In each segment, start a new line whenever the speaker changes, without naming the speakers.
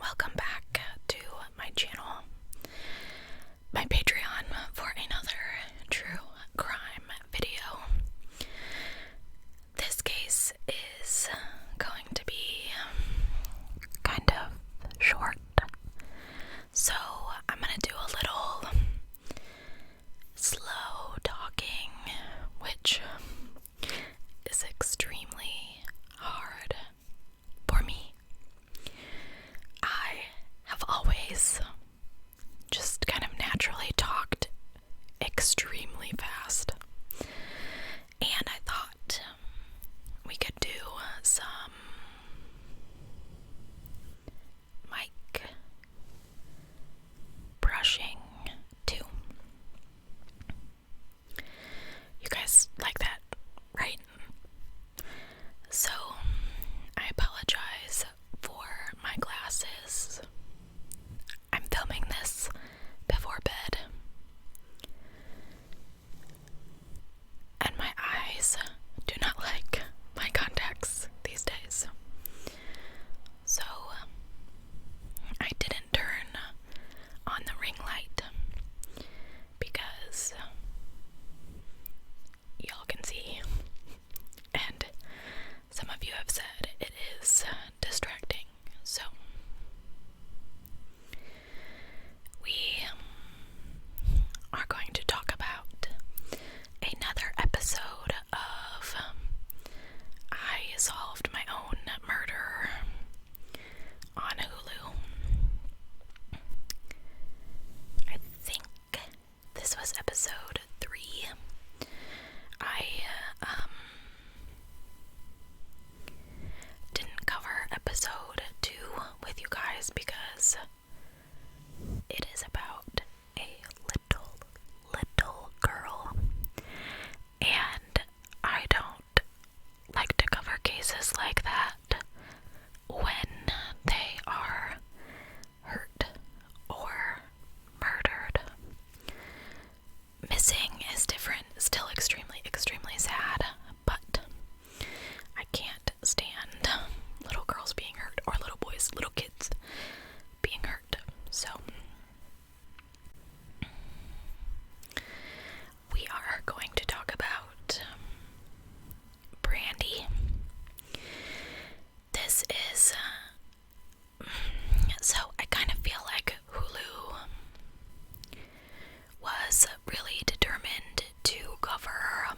welcome back to my channel, my Patreon, for another true crime video. This case is going to be kind of short, so I'm going to do a little slow talking, which is extremely hard for me. I have always just kind of naturally talked extremely fast, and I thought we could do some mic brushing too. You guys like that, right? So, I apologize for my glasses. I'm filming this before bed, and my eyes do not like my contacts these days. So, I didn't turn on the ring light because y'all can see, and some of you have said it is distracting. So we are going to talk about another episode of I Solved My Own Murder on Hulu. I think this was episode 3. I didn't cover episode 2 with you guys because it is about a little girl, and I don't like to cover cases like that when they are hurt or murdered. Missing is different, still extremely sad, but I can't stand little girls being hurt, or little boys, little kids being hurt. So we are going to talk about Brandy. This is so I kind of feel like Hulu was really determined to cover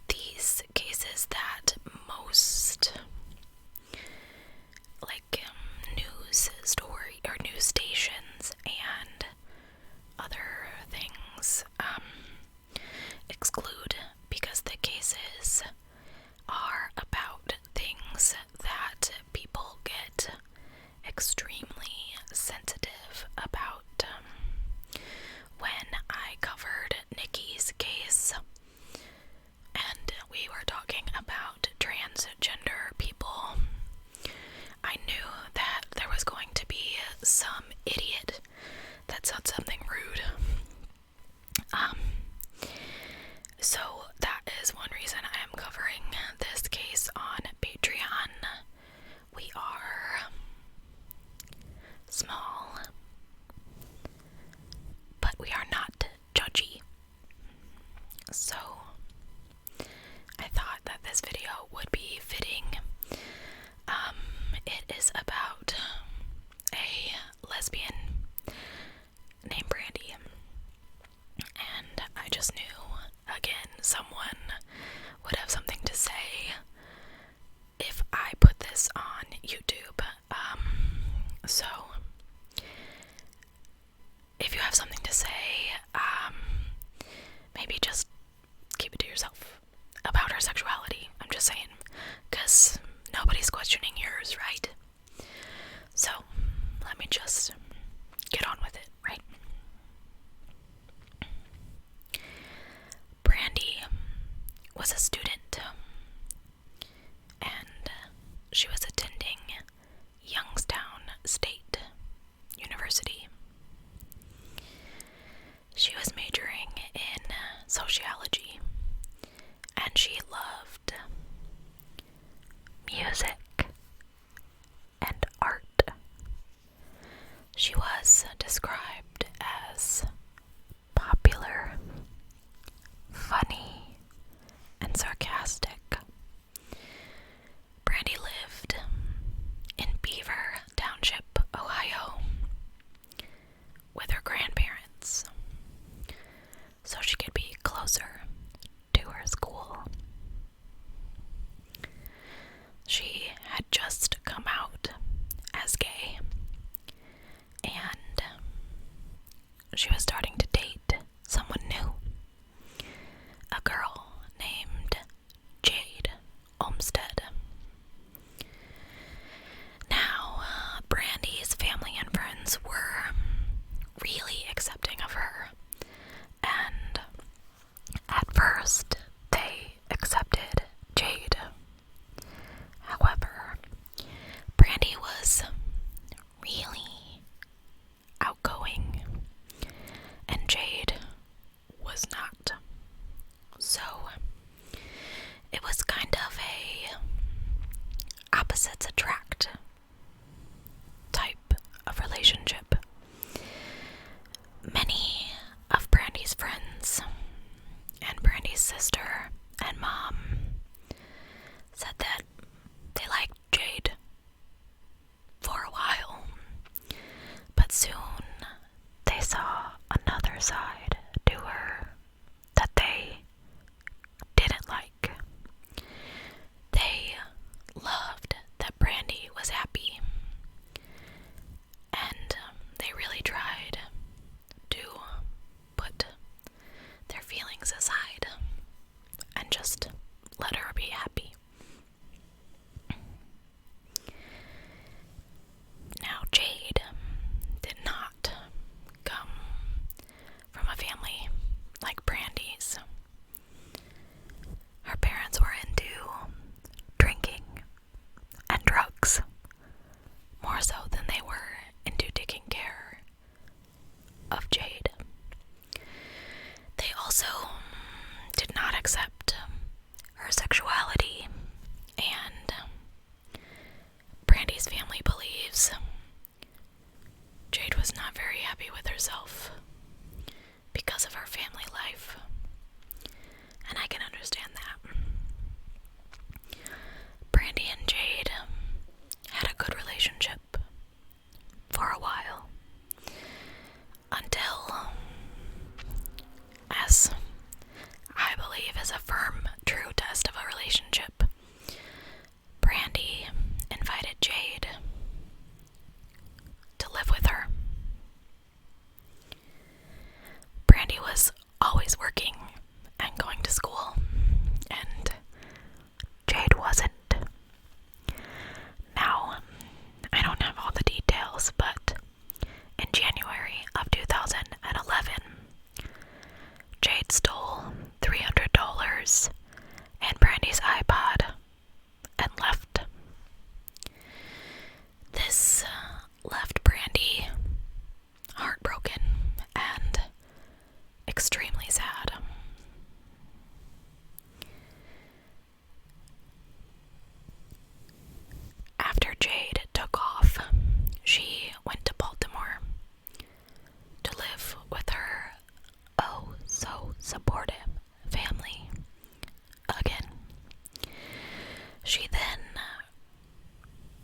these cases that most news story or news stations and other things exclude, because the cases are about things that people get extremely sensitive about. When I covered Nikki's case and we were talking about transgender people, I knew that there was going to be some idiot that said something rude. So that is one reason I am covering this case on Patreon. We are small, but we are not judgy. So I thought that this video would be fitting. It is about a lesbian named Brandy, and I just knew, again, someone would have something to say if I put this on YouTube. So if you have something to say, maybe just keep it to yourself about her sexuality. I'm just saying, because nobody's questioning yours, right? So let me just get on with it, right? Brandy was a student, and she was attending Youngstown State University. She was majoring in sociology, and she loved music and art. homestead. Now, Brandy's family and friends were really accepting of her, and at first they accepted Jade. However, Brandy was really outgoing, and Jade was not. So, it was kind of a opposites attract type of relationship. Many of Brandy's friends and Brandy's sister and mom said that they liked Jade for a while, but soon they saw another side to her that they didn't like. They loved that Brandy was happy, and they really tried to put their feelings aside and just let her be happy. Now, Jade did not come from a family like Brandy's. Her parents were into drinking and drugs, more so than they were into taking care of Jade. They also did not accept her sexuality, and Brandy's family believes Jade was not very happy with herself because of her family life, and I can understand that. Brandy and Jade had a good relationship for a while, until, as I believe is a firm, true test of a relationship, Brandy invited Jade to live with her. Brandy was always working and going to school, and Jade wasn't. Now, I don't have all the details, but in January of 2011, Jade stole $300 and Brandy's iPod and left. This left Brandy heartbroken and extremely sad. After Jade took off, she went to Baltimore to live with her oh so supportive family again. She then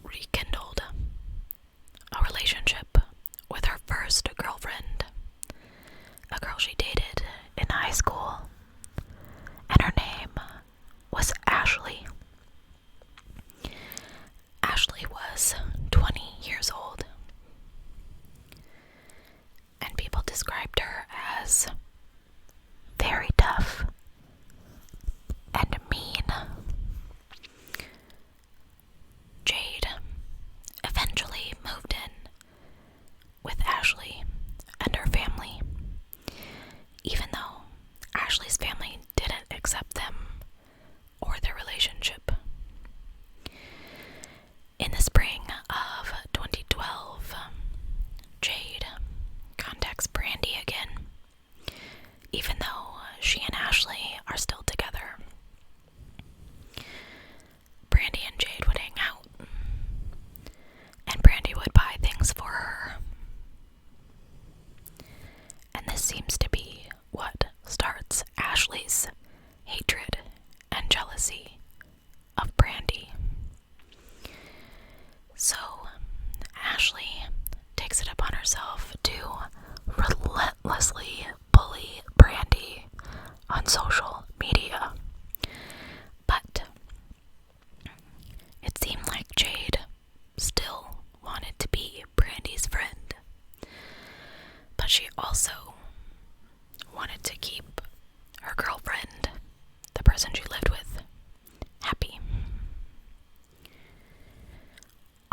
rekindled a relationship with her first girlfriend, a girl she dated in high school, and her name was Ashley. Ashley was 20 years old, and people described her as very tough and mean.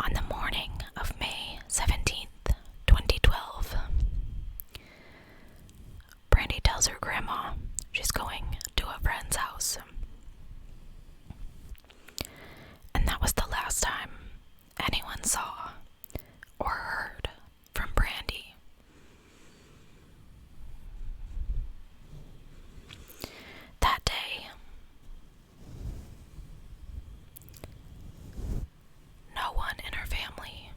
On the morning of May 17th, 2012, Brandy tells her grandma she's going to a friend's house. And that was the last time anyone saw or heard from Brandy. That day, no one in her family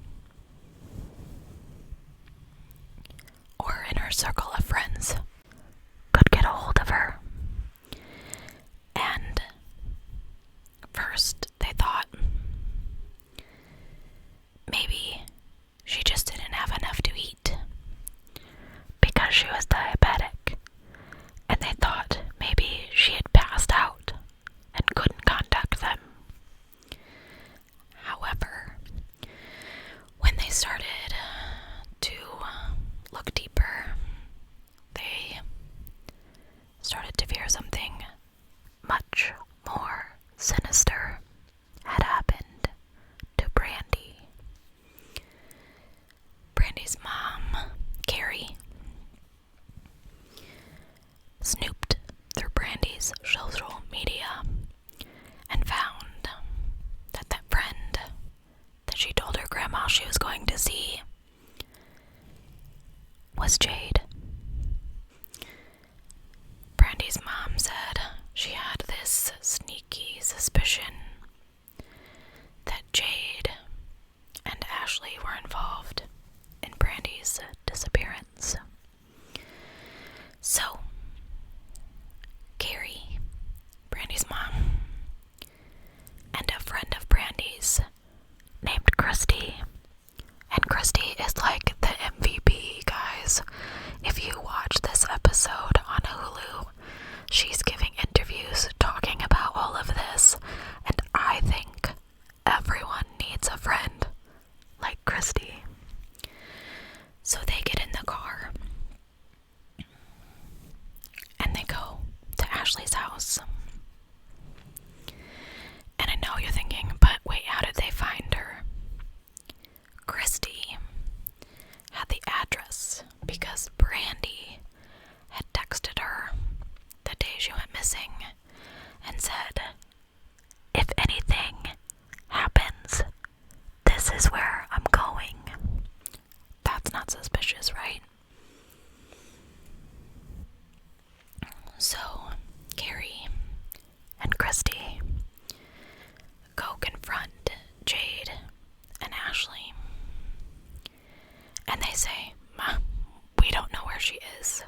or in her circle of friends could get a hold of her. And first they thought maybe she just didn't have enough to eat because she was diabetic, and they thought maybe she had passed out and couldn't contact them. However, when they started to look deeper, they started to fear something much more sinister had happened to Brandy. Brandy's mom, Carrie, snooped through Brandy's social media and found that that friend that she told her grandma she was going to see was Jade. Brandy's mom said she had this sneaky suspicion that Jade and Ashley were involved in Brandy's disappearance. So, Carrie, Brandy's mom, and a friend of Brandy's named Christy, and Christy is like the MVP, guys. If you watch this episode on Hulu, she's giving interviews talking about all of this, and I think everyone needs a friend like Christy. So they get in the car and they go to Ashley's house. And I know you're thinking, but wait, how did they find her? Christy had the address because Brandy had texted her the day she went missing and said, if anything happens, this is where I'm going. That's not suspicious, right? So, Carrie and Christy go confront Jade and Ashley. And they say, Ma, we don't know where she is.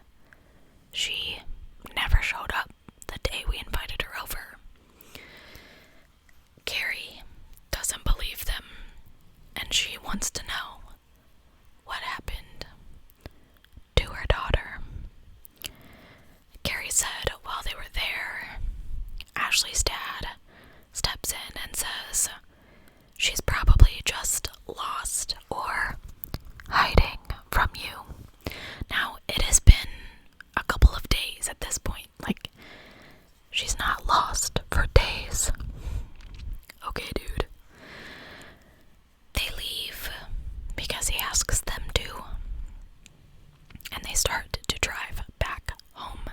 She never showed up the day we invited her over. Carrie doesn't believe them, and she wants to know what happened to her daughter. Carrie said while they were there, Ashley's dad steps in and says she's probably just lost or hiding from you. Now, it has been a couple of days at this point. Like, she's not lost for days. Okay, dude. They leave because he asks them to, and they start to drive back home.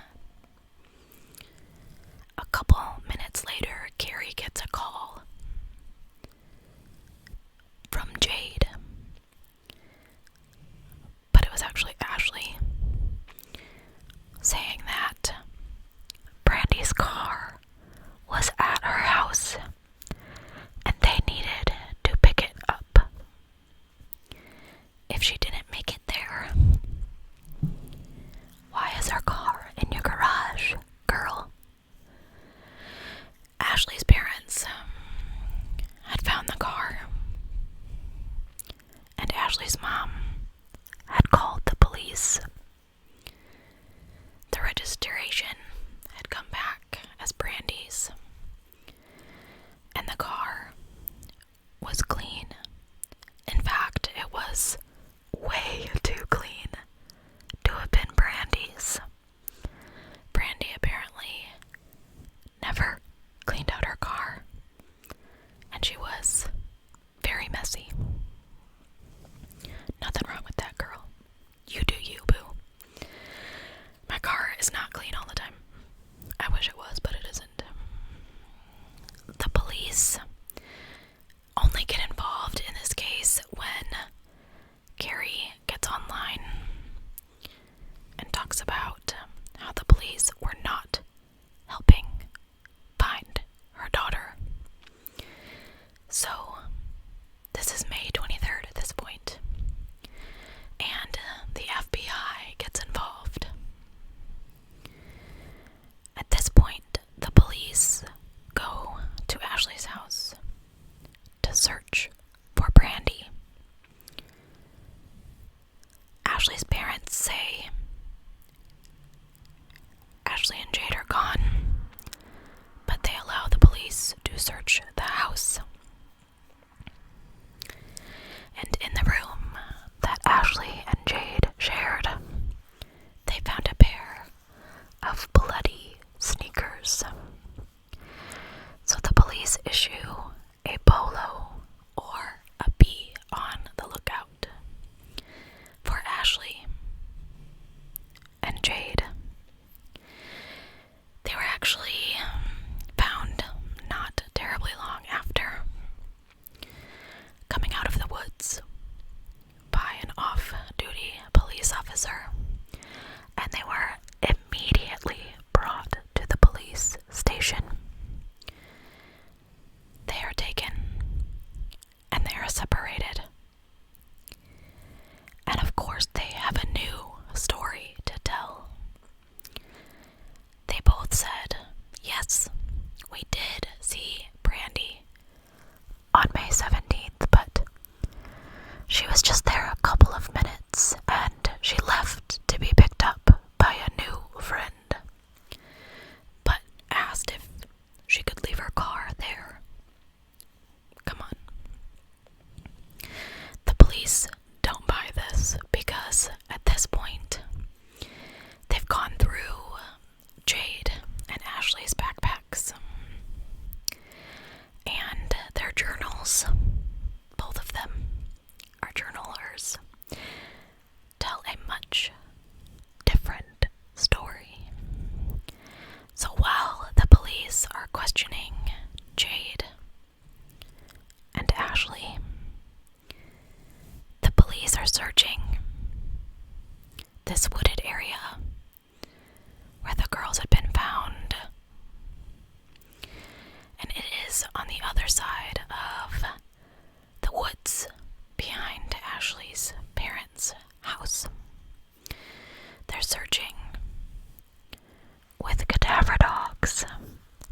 A couple minutes later, Carrie gets a call from Jade, but it was actually Ashley saying that Brandy's car was at her house and they needed to pick it up if she didn't make it there. Why is her car in your garage, girl? Ashley's parents had found the car, and Ashley's mom had called the police. The registration had come back as Brandy's, and the car was clean. In fact, it was way too clean to have been Brandy's. Brandy apparently never cleaned out her car, and she was very messy. So, this is May 23rd at this point, and the FBI gets involved. At this point, the police go to Ashley's house to search for Brandy. Ashley's parents say Ashley and Jade are gone, but they allow the police to search the house. And in the room that Ashley and Jade shared, they found a pair of bloody sneakers. So the police issue a BOLO, or a be on the lookout, for Ashley and Jade. They were actually found not terribly long after, coming out of the woods by an off-duty police officer, and they were immediately brought to the police station. They are taken, and they are separated. And of course, they have a new story to tell. They both said, yes, we did see Brandy on May 17th, but she was just there a couple of minutes, and she left to be picked up by a new friend, but asked if she could leave her car there. Come on. The police don't buy this because at this point, they've gone through Jade and Ashley's backpacks and their journals. Both of them are journalers. Tell a much different story. So while the police are questioning Jade and Ashley, the police are searching this wooded area where the girls had been found. And it is on the other side of the woods behind Ashley's parents' house. They're searching with cadaver dogs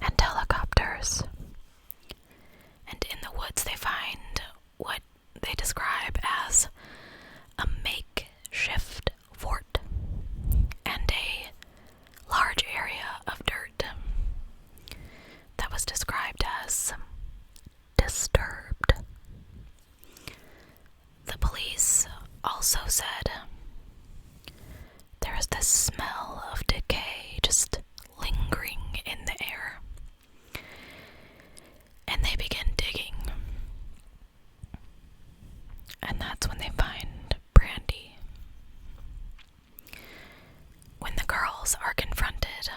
and helicopters. And in the woods they find what they describe as a makeshift fort and a large area of dirt that was described as disturbed. The police also said there is this smell of decay just lingering in the air. And they begin digging. And that's when they find Brandy. When the girls are confronted,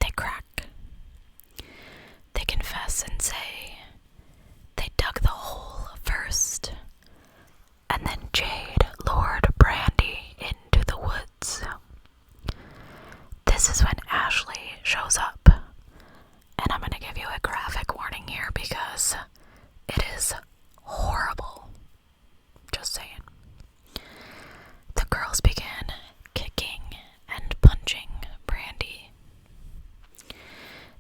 they crack. They confess and say they dug the hole first, and then Jade lured Brandy into the woods. This is when Ashley shows up, and I'm going to give you a graphic warning here because it is horrible. Just saying. The girls begin kicking and punching Brandy.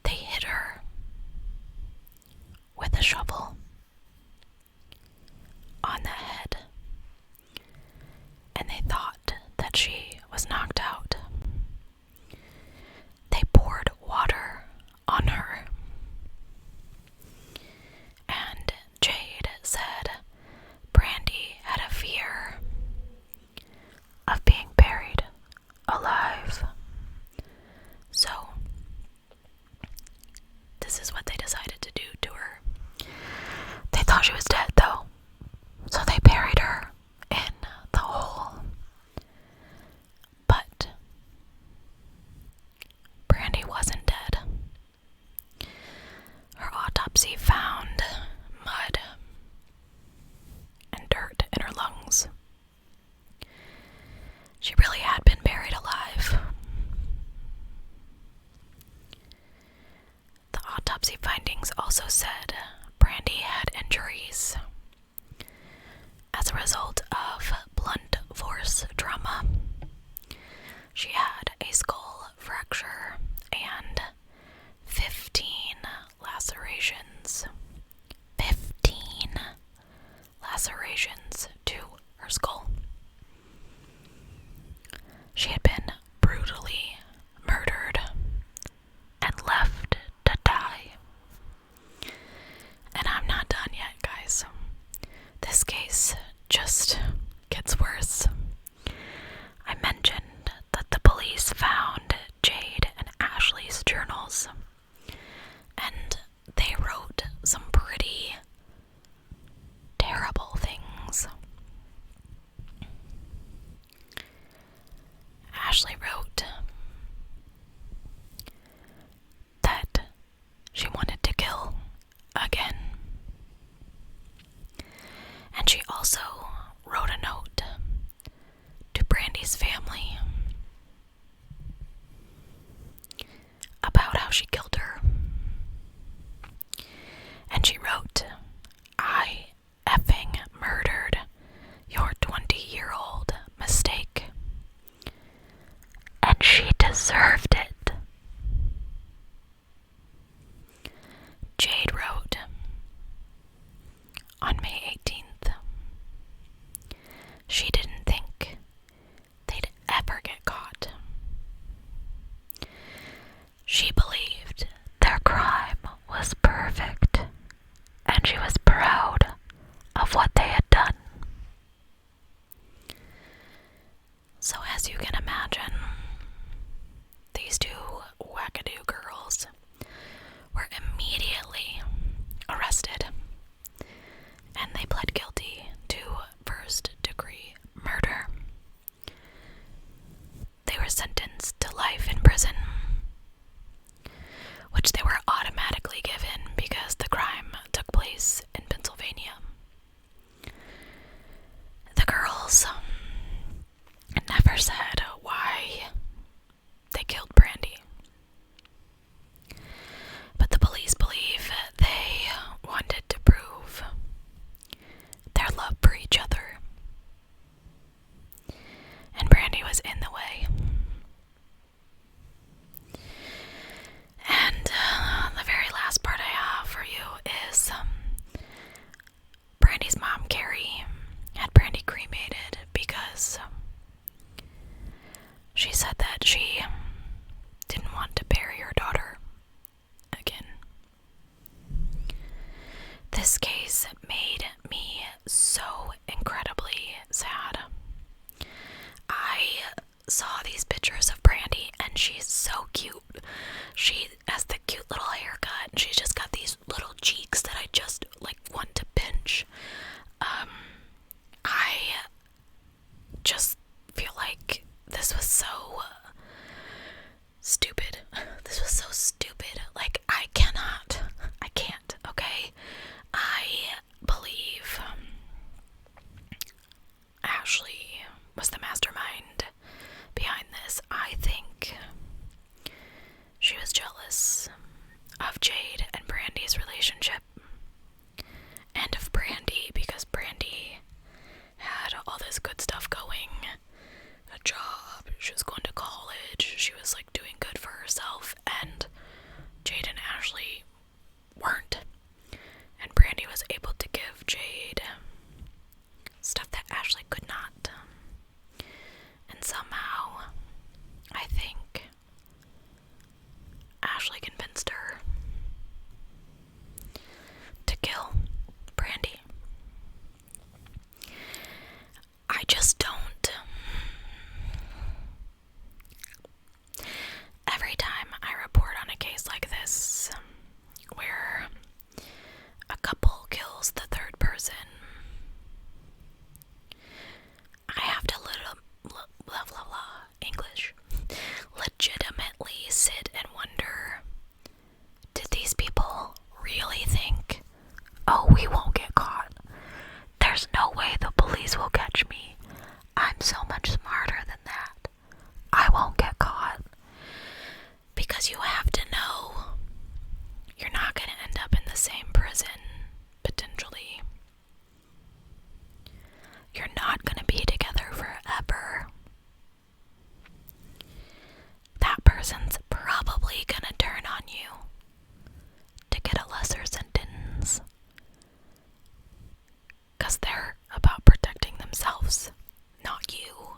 They hit her with a shovel on the head, and they thought that she was knocked out. They poured water on her, and Jade said Brandy had a fear of being buried alive. So, this is what they decided to do to her. They thought she was dead, though, so they buried her in the hole. But was also said Brandy had injuries as a result of blunt force trauma. She had a skull fracture and 15 lacerations. 15 lacerations to her skull. She had been brutally murdered and left to die. And I'm not done yet, guys. This case just gets worse. I mentioned that the police found Jade and Ashley's journals, and they wrote some pretty terrible things. Ashley wrote that she wanted to kill again. And she also wrote a note to Brandy's family about how she killed her. And she wrote, "I effing murdered your 20-year-old mistake. And she deserved it." Jade wrote, on May 18th, she didn't think they'd ever get caught. She believed their crime was perfect, and she was proud of what they had done. So as you can imagine, these two wackadoo girls were immediately arrested, and they pled guilty to first-degree murder. They were sentenced to life in prison, which they were automatically given because the crime took place in Pennsylvania. The girls never said why they killed Brandy, but the police believe they wanted to prove their love for each other, and Brandy was in the way. And the very last part I have for you is Brandy's mom, Carrie, had Brandy cremated because she said that she didn't want to bury her daughter again. This case made me so incredibly sad. I saw these pictures of Brandy, and she's so cute. She has the cute little haircut, and she's just got these little cheeks that I just want to pinch. I just feel like this was so stupid. This was so stupid. I can't, okay? I believe Ashley was the mastermind behind this. I think she was jealous of Jade and Brandy's relationship, and of Brandy because Brandy had all this good stuff going. A job, she was going to college, she was doing good for herself, and Jade and Ashley weren't. And Brandy was able to give Jade stuff that Ashley could not. And somehow, I think Ashley convinced her to kill Brandy. I just don't. Every time I report on a case like this, where a couple kills the third person, I have to English, legitimately sit and wonder, did these people really think, oh, we won't get caught? There's no way the police will catch me. I'm so much smarter than that. I won't get caught. Because you have to know you're not going to end up in same prison, potentially. You're not gonna be together forever. That person's probably gonna turn on you to get a lesser sentence. 'Cause they're about protecting themselves, not you.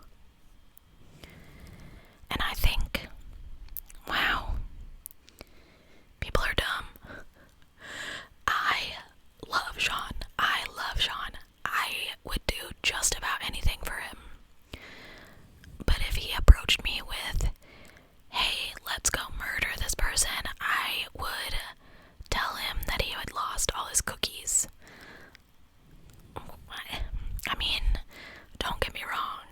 And I think, wow, people are dumb. I love Sean. I love Sean. I would do just about anything for him. But if he approached me with, hey, let's go murder this person, I would tell him that he had lost all his cookies. I mean, don't get me wrong.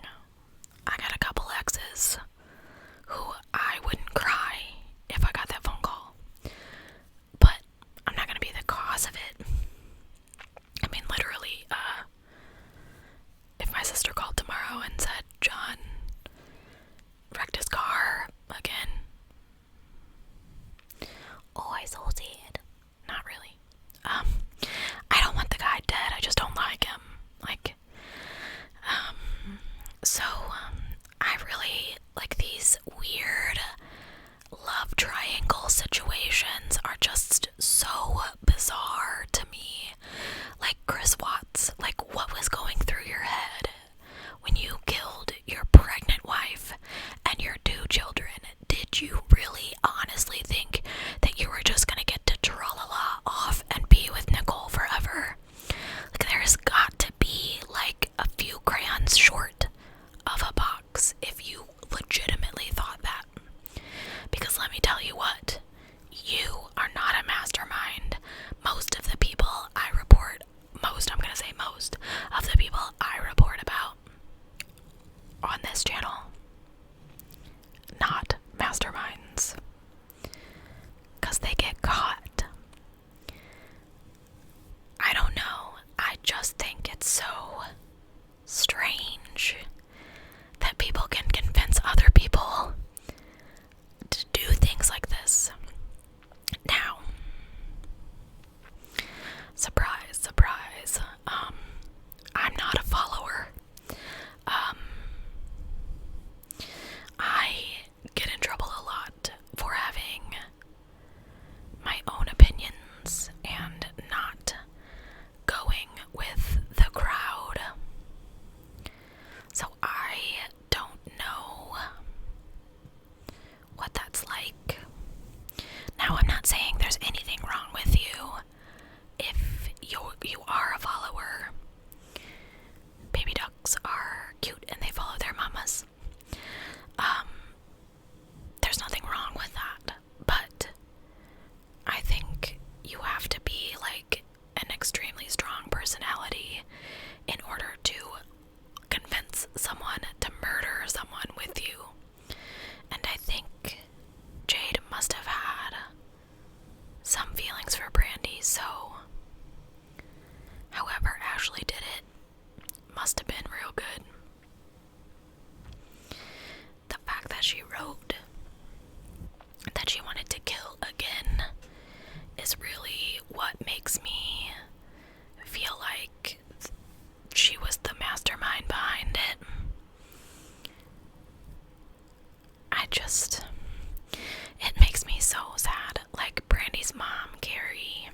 I got a couple exes who I wouldn't cry if I got that phone call. But I'm not gonna be the cause of it. I mean, literally, if my sister called tomorrow and said, John wrecked his car again. Oh, I so sad. Not really. I don't want the guy dead. I just don't like him. I really, these weird love triangle situations are just so bizarre to me. Like Chris Watts, what was going through your head when you killed your pregnant wife and your 2 children? Did you really honestly think that you were just gonna get to tra-la-la off and be with Nicole forever? There's got to be a few crayons short of a box if you legitimately thought that. Because let me tell you what, you are not a mastermind. Most of the people I report about on this channel, not masterminds. Because they get caught. I don't know. I just think it's so strange that people can convince other people to do things like this. Now, surprise, surprise, I'm not a follower. I get in trouble a lot for having my own opinions and not going with the crowd. So I don't know what that's like. Now, I'm not saying there's anything wrong with you if you are a follower. Baby ducks are cute and they follow their mamas. There's nothing wrong with that, but I think you have to be an extremely strong personality in order to convince someone to murder someone with you. And I think Jade must have had some feelings for Brandy, so however Ashley did it must have been real good. The fact that she wrote that she wanted to kill again is really what makes me feel like she was the mastermind behind it. It makes me so sad. Brandy's mom, Carrie,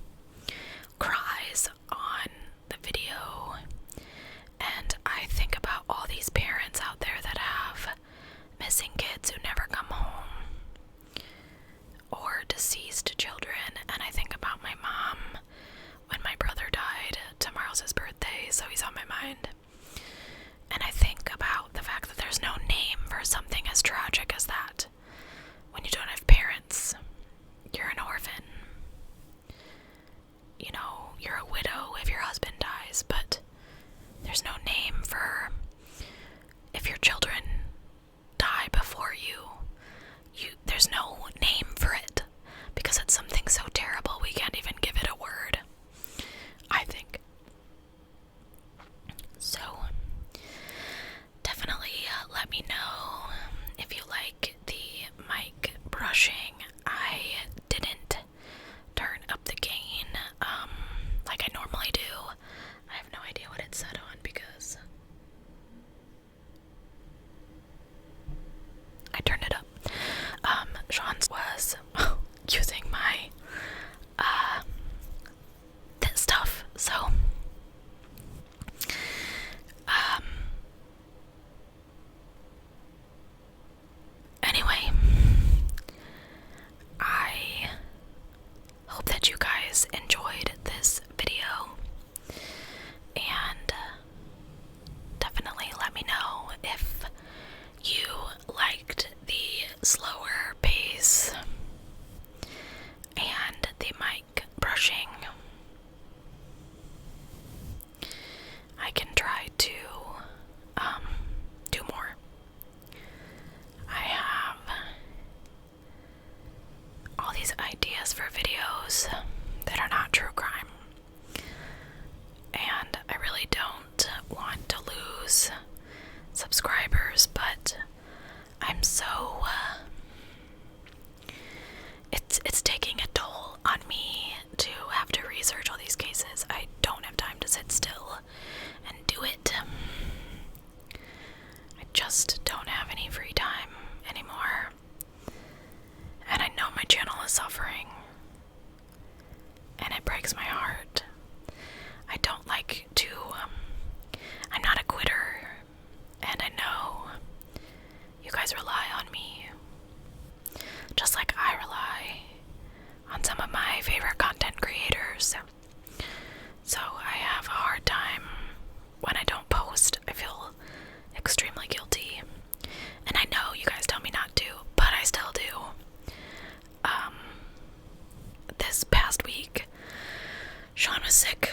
sick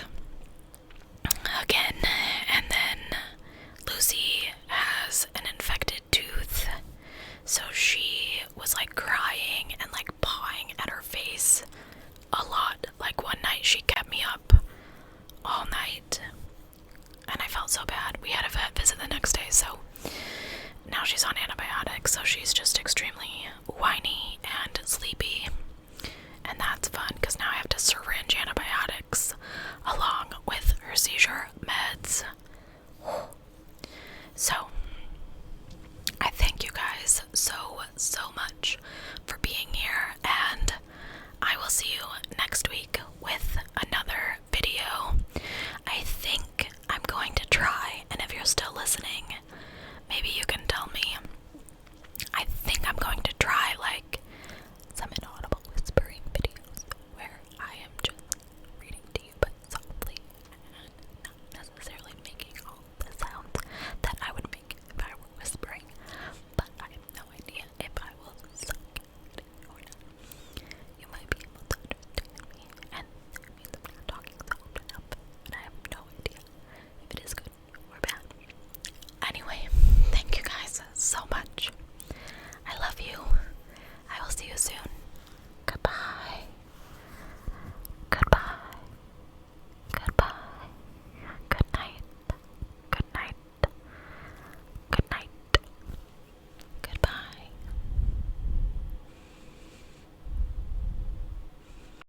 again, and then Lucy has an infected tooth, so she was like crying and like pawing at her face a lot. Like one night she kept me up all night, and I felt so bad. We had a vet visit the next day, so now she's on antibiotics, so she's just extremely whiny and sleepy, and that's fun because now I have to syringe antibiotics